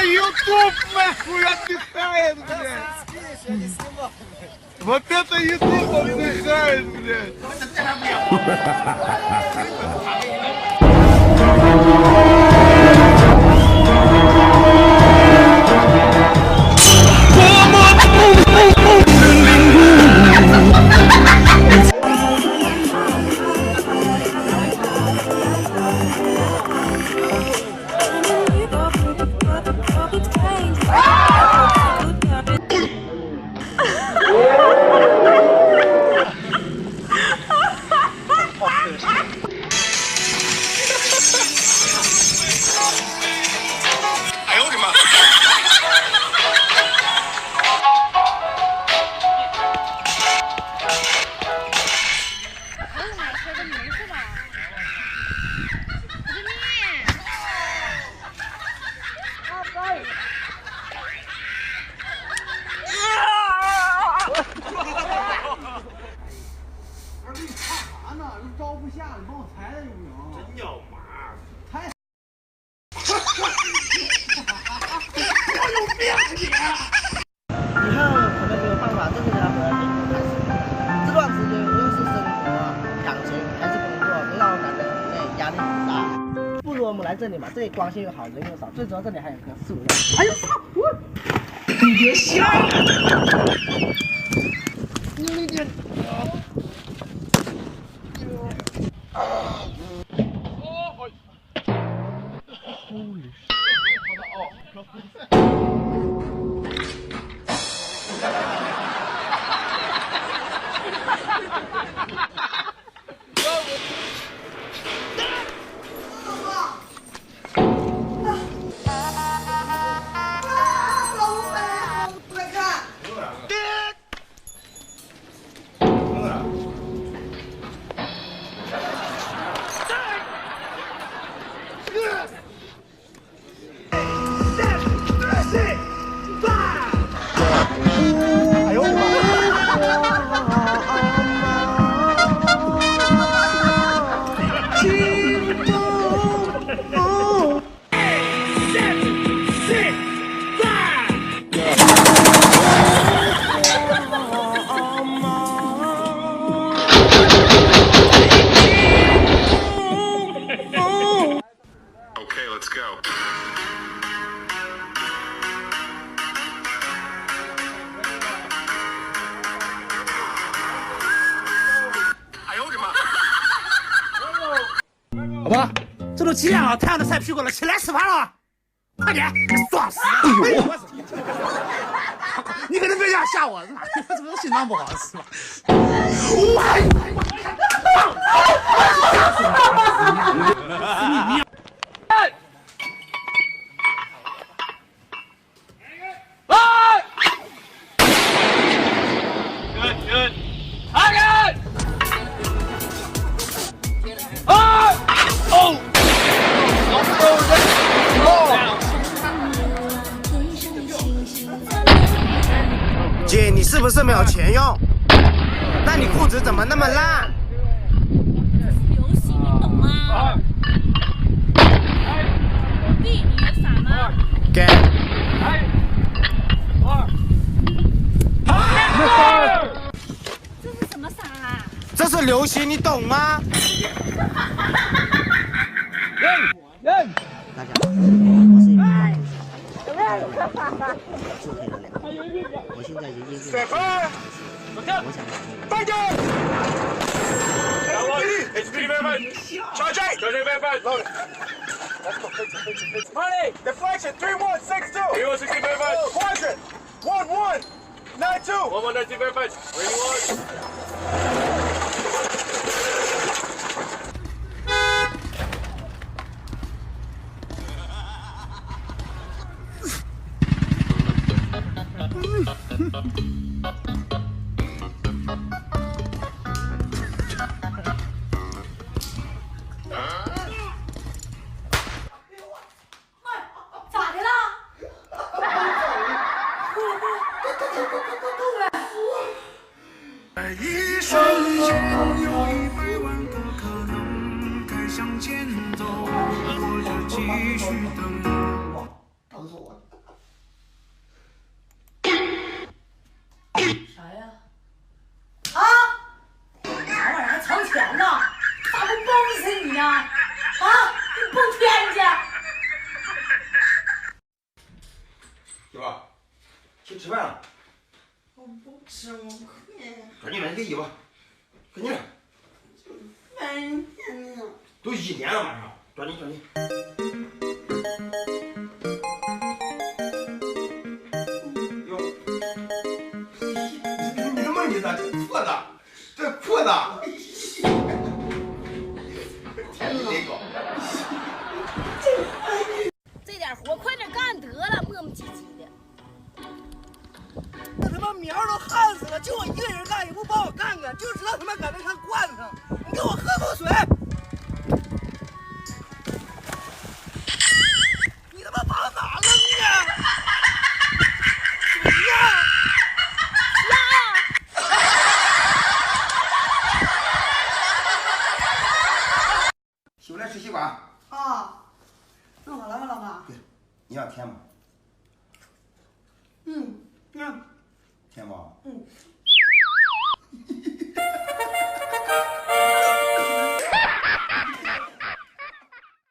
YouTube, нахуй, отдыхает, блядь. Вот это YouTube отдыхает, блядь.招不下，你帮我裁裁行不行？真要麻！裁！我有病你！以后可能没有办法，真的要回来北京开始。这段时间无论是生活、感情还是工作，都让我感觉很累，压力很大。不如我们来这里嘛，这里光线又好，人又少，最主要这里还有棵树。哎呦操！你别笑！用力点！好吧，这都几点了？太阳都晒屁股了，起来吃饭了，快点，爽死！哎呦，你可能别想吓我，我怎么心脏不好是吧？姐，你是不是没有钱用？那你裤子怎么那么烂？游戏你懂吗？我弟，你有伞吗？给。这是什么伞啊？这是流行，你懂吗？大家好，我是一名大助手，就陪了2年，我现在已经业绩我想快点！HP very much. Charge eight. Charge eight very much. Load it. Let's go. Fix it. Money. Deflection. 3162. 3160 very much. Quadrant. 1192. 1192 very much. Reading 咋的了？在一瞬间，有100万个可能，该向前走，或者继续等。告诉我。是我亏。赶紧买给衣服，赶紧。都1年了，马上，抓紧抓紧。哟，你怎么你这破的，这破的，天都得高。这点活快点干得了，磨磨唧唧的。那他妈苗都旱死了，就我一个人干，也不帮我干干，就知道他妈搁那上罐上。你给我喝口水。你他妈往哪扔啊？水呀！洗不来吃西瓜。啊，弄好了吗，老爸？对，你要甜吗？嗯，那甜吗？嗯。